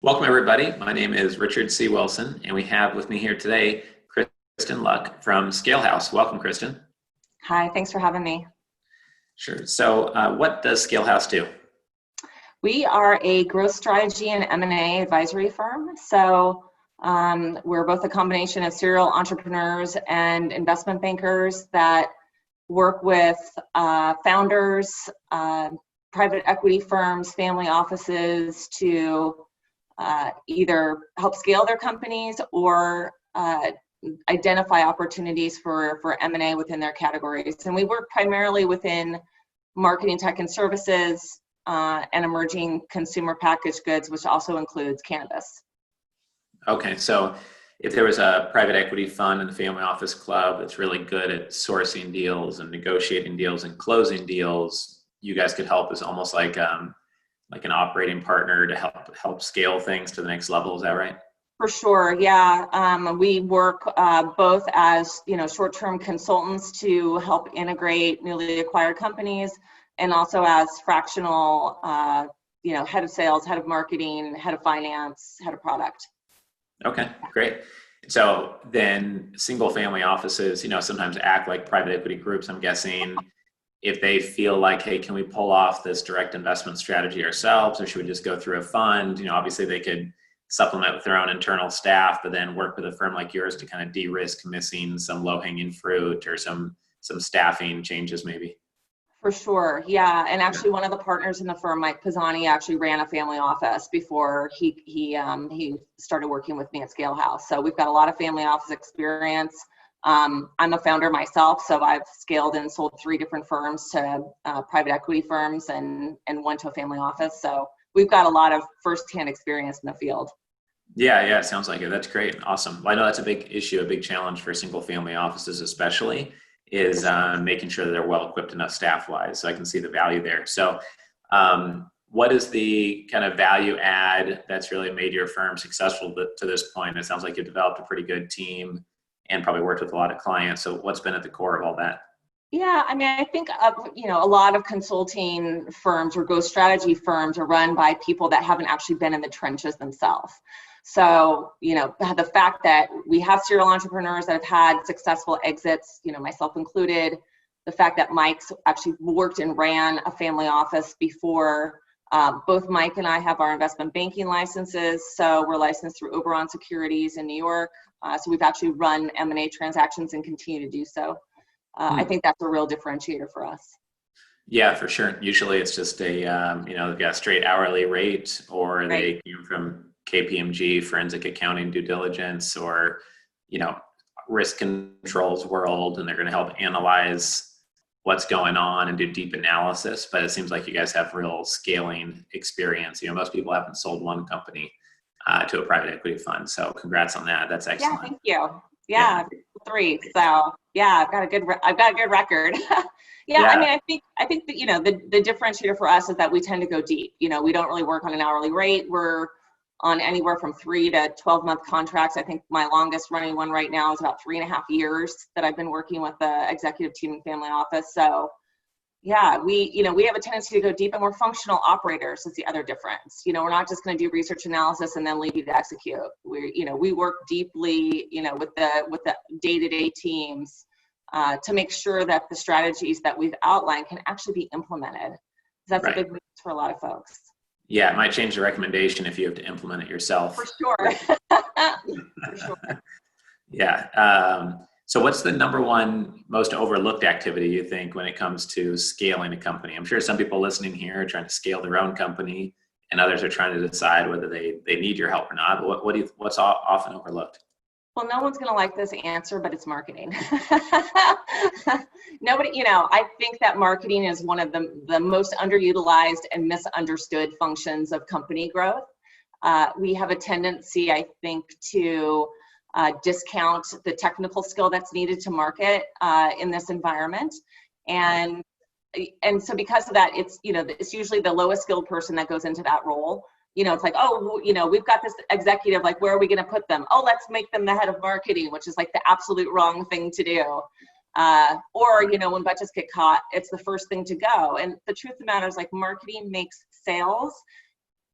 Welcome, everybody. My name is Richard C. Wilson, and we have with me here today Kristin Luck from ScaleHouse. Welcome, Kristin. Hi, thanks for having me. Sure. So what does ScaleHouse do? We are a growth strategy and M&A advisory firm. We're both a combination of serial entrepreneurs and investment bankers that work with founders, private equity firms, family offices to either help scale their companies or identify opportunities for M&A within their categories. And we work primarily within marketing, tech, and services and emerging consumer packaged goods, which also includes cannabis. Okay, so if there was a private equity fund and a family office club that's really good at sourcing deals and negotiating deals and closing deals, you guys could help as almost like an operating partner to help scale things to the next level. Is that right? For sure, yeah. We work both as short-term consultants to help integrate newly acquired companies, and also as fractional, head of sales, head of marketing, head of finance, head of product. Okay, great. So then single family offices, sometimes act like private equity groups, I'm guessing. If they feel like, hey, can we pull off this direct investment strategy ourselves, or should we just go through a fund? Obviously they could supplement with their own internal staff, but then work with a firm like yours to kind of de-risk missing some low-hanging fruit or some staffing changes maybe. For sure, yeah. And actually, one of the partners in the firm, Mike Pisani, actually ran a family office before he started working with me at ScaleHouse. So we've got a lot of family office experience. I'm a founder myself, so I've scaled and sold 3 different firms to private equity firms and one to a family office. So we've got a lot of firsthand experience in the field. Yeah, it sounds like it. That's great. Awesome. Well, I know that's a big issue, a big challenge for single family offices especially, is making sure that they're well equipped enough staff-wise. So I can see the value there. So what is the kind of value add that's really made your firm successful to this point? It sounds like you've developed a pretty good team and probably worked with a lot of clients. So what's been at the core of all that? Yeah, I mean, I think, a lot of consulting firms or growth strategy firms are run by people that haven't actually been in the trenches themselves. So, the fact that we have serial entrepreneurs that have had successful exits, myself included, the fact that Mike's actually worked and ran a family office before. Both Mike and I have our investment banking licenses. So we're licensed through Oberon Securities in New York. So we've actually run M&A transactions and continue to do so. I think that's a real differentiator for us. Yeah, for sure. Usually it's just a, they've got a straight hourly rate, or Right. they came from KPMG, forensic accounting due diligence, or, risk controls world, and they're going to help analyze what's going on and do deep analysis. But it seems like you guys have real scaling experience. Most people haven't sold one company to a private equity fund. So congrats on that. That's excellent. Yeah, thank you. Yeah, 3. So yeah, I've got a good record. Yeah, I mean, I think that, the differentiator for us is that we tend to go deep. We don't really work on an hourly rate. We're on anywhere from 3 to 12-month contracts. I think my longest running one right now is about 3.5 years that I've been working with the executive team and family office. So yeah, we have a tendency to go deep, and we're functional operators is the other difference. We're not just going to do research analysis and then leave you to execute. We work deeply, with the day-to-day teams to make sure that the strategies that we've outlined can actually be implemented. That's right. A big move for a lot of folks. Yeah, it might change the recommendation if you have to implement it yourself. For sure. For sure. Yeah. So what's the number one most overlooked activity you think when it comes to scaling a company? I'm sure some people listening here are trying to scale their own company, and others are trying to decide whether they need your help or not. But what's often overlooked? Well, no one's going to like this answer, but it's marketing. Nobody, I think that marketing is one of the most underutilized and misunderstood functions of company growth. We have a tendency, I think, to discount the technical skill that's needed to market in this environment. And so because of that, it's usually the lowest skilled person that goes into that role. It's like, we've got this executive, like, where are we going to put them? Oh, let's make them the head of marketing, which is like the absolute wrong thing to do. Or, when budgets get caught, it's the first thing to go. And the truth of the matter is, like, marketing makes sales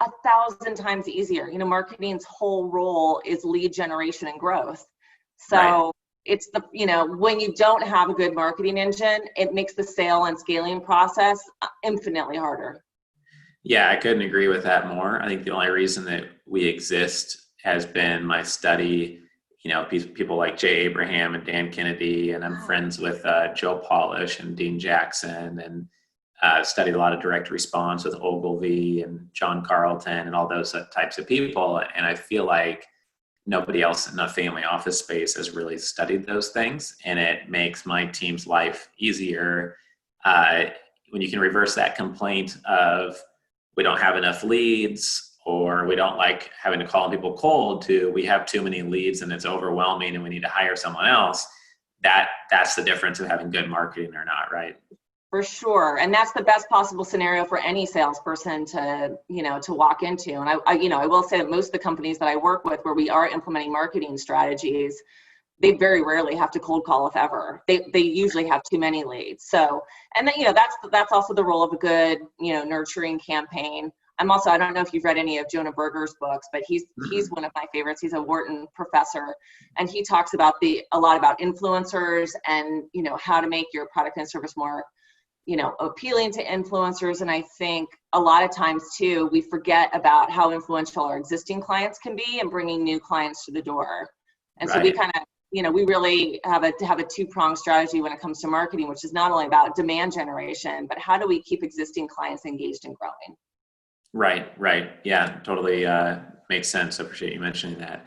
1,000 times easier. Marketing's whole role is lead generation and growth. So Right. it's when you don't have a good marketing engine, it makes the sale and scaling process infinitely harder. Yeah, I couldn't agree with that more. I think the only reason that we exist has been my study, people like Jay Abraham and Dan Kennedy, and I'm friends with Joe Polish and Dean Jackson, and studied a lot of direct response with Ogilvy and John Carlton and all those types of people. And I feel like nobody else in the family office space has really studied those things, and it makes my team's life easier when you can reverse that complaint of we don't have enough leads, or we don't like having to call people cold, to we have too many leads and it's overwhelming and we need to hire someone else. That's the difference of having good marketing or not, right? For sure. And that's the best possible scenario for any salesperson to walk into. And I will say that most of the companies that I work with where we are implementing marketing strategies, they very rarely have to cold call, if ever. They usually have too many leads. So, and then, that's also the role of a good, nurturing campaign. I don't know if you've read any of Jonah Berger's books, but he's one of my favorites. He's a Wharton professor, and he talks about a lot about influencers and, how to make your product and service more, appealing to influencers. And I think a lot of times too, we forget about how influential our existing clients can be in bringing new clients to the door. And so we kind of, we really have a two-pronged strategy when it comes to marketing, which is not only about demand generation, but how do we keep existing clients engaged and growing? Right. Yeah, totally makes sense. I appreciate you mentioning that.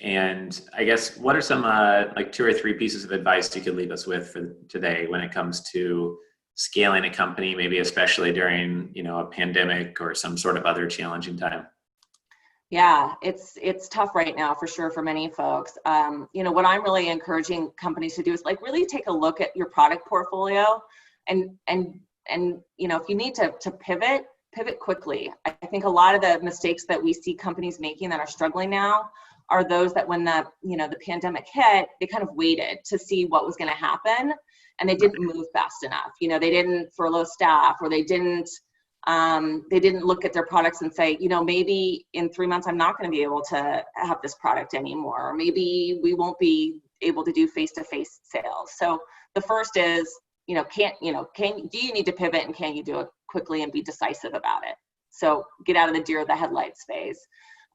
And I guess, what are some like 2 or 3 pieces of advice you could leave us with for today when it comes to scaling a company, maybe especially during, a pandemic or some sort of other challenging time? Yeah, it's tough right now for sure for many folks. What I'm really encouraging companies to do is really take a look at your product portfolio, and if you need to pivot quickly. I think a lot of the mistakes that we see companies making that are struggling now are those that when the pandemic hit, they kind of waited to see what was going to happen, and they didn't move fast enough. They didn't furlough staff, or they didn't look at their products and say, maybe in 3 months I'm not going to be able to have this product anymore, or maybe we won't be able to do face-to-face sales. So the first is, do you need to pivot, and can you do it quickly and be decisive about it? So get out of the deer of the headlights phase.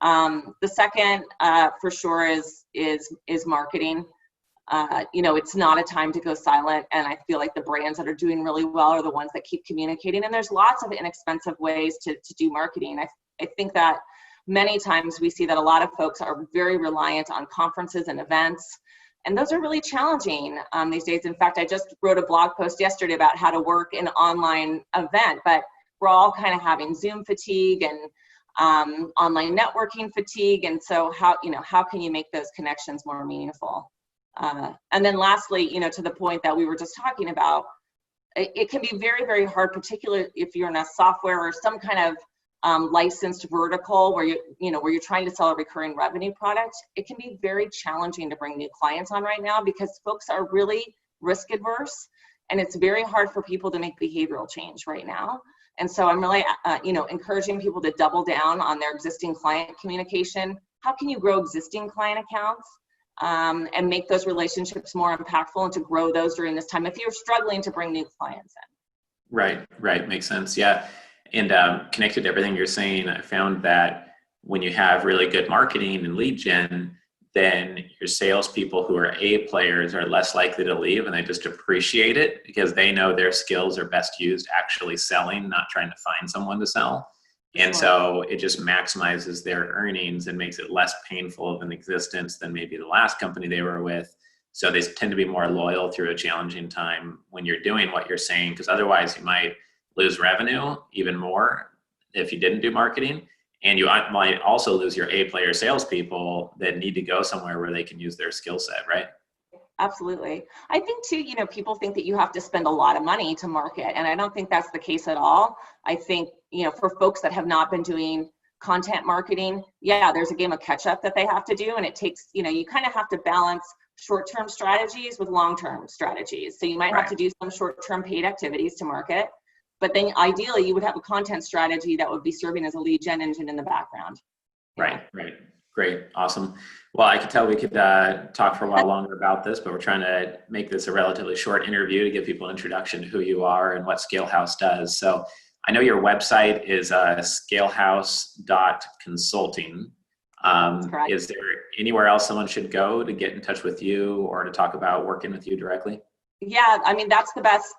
The second, for sure, is marketing. It's not a time to go silent, and I feel like the brands that are doing really well are the ones that keep communicating. And there's lots of inexpensive ways to do marketing. I think that many times we see that a lot of folks are very reliant on conferences and events, and those are really challenging these days. In fact, I just wrote a blog post yesterday about how to work an online event, but we're all kind of having Zoom fatigue and online networking fatigue. And so how can you make those connections more meaningful? And then lastly, to the point that we were just talking about, it can be very, very hard, particularly if you're in a software or some kind of licensed vertical where you're trying to sell a recurring revenue product. It can be very challenging to bring new clients on right now because folks are really risk adverse, and it's very hard for people to make behavioral change right now. And so I'm really, encouraging people to double down on their existing client communication. How can you grow existing client accounts and make those relationships more impactful, and to grow those during this time if you're struggling to bring new clients in? Right. Makes sense. Yeah. And connected to everything you're saying, I found that when you have really good marketing and lead gen, then your salespeople who are A players are less likely to leave, and they just appreciate it because they know their skills are best used actually selling, not trying to find someone to sell. And so it just maximizes their earnings and makes it less painful of an existence than maybe the last company they were with. So they tend to be more loyal through a challenging time when you're doing what you're saying, because otherwise you might lose revenue even more if you didn't do marketing. And you might also lose your A-player salespeople that need to go somewhere where they can use their skill set, right? Absolutely. I think too, people think that you have to spend a lot of money to market, and I don't think that's the case at all. I think, for folks that have not been doing content marketing, there's a game of catch up that they have to do, and it takes, you kind of have to balance short-term strategies with long-term strategies. So you might have to do some short-term paid activities to market, but then ideally you would have a content strategy that would be serving as a lead gen engine in the background. Right. Great. Awesome. Well, I could tell we could talk for a while longer about this, but we're trying to make this a relatively short interview to give people an introduction to who you are and what ScaleHouse does. So I know your website is scalehouse.consulting. Is there anywhere else someone should go to get in touch with you or to talk about working with you directly? Yeah, I mean, that's the best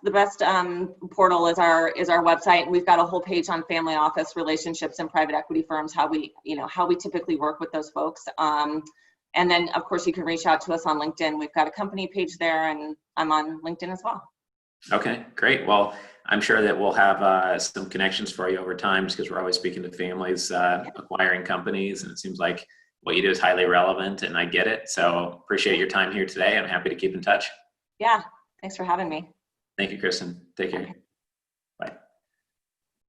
portal is our website. And we've got a whole page on family office relationships and private equity firms, how we typically work with those folks. And then of course you can reach out to us on LinkedIn. We've got a company page there, and I'm on LinkedIn as well. Okay, great. Well, I'm sure that we'll have some connections for you over time, just because we're always speaking to families acquiring companies, and it seems like what you do is highly relevant, and I get it. So appreciate your time here today. I'm happy to keep in touch. Yeah. Thanks for having me. Thank you, Kristin. Take care. Okay.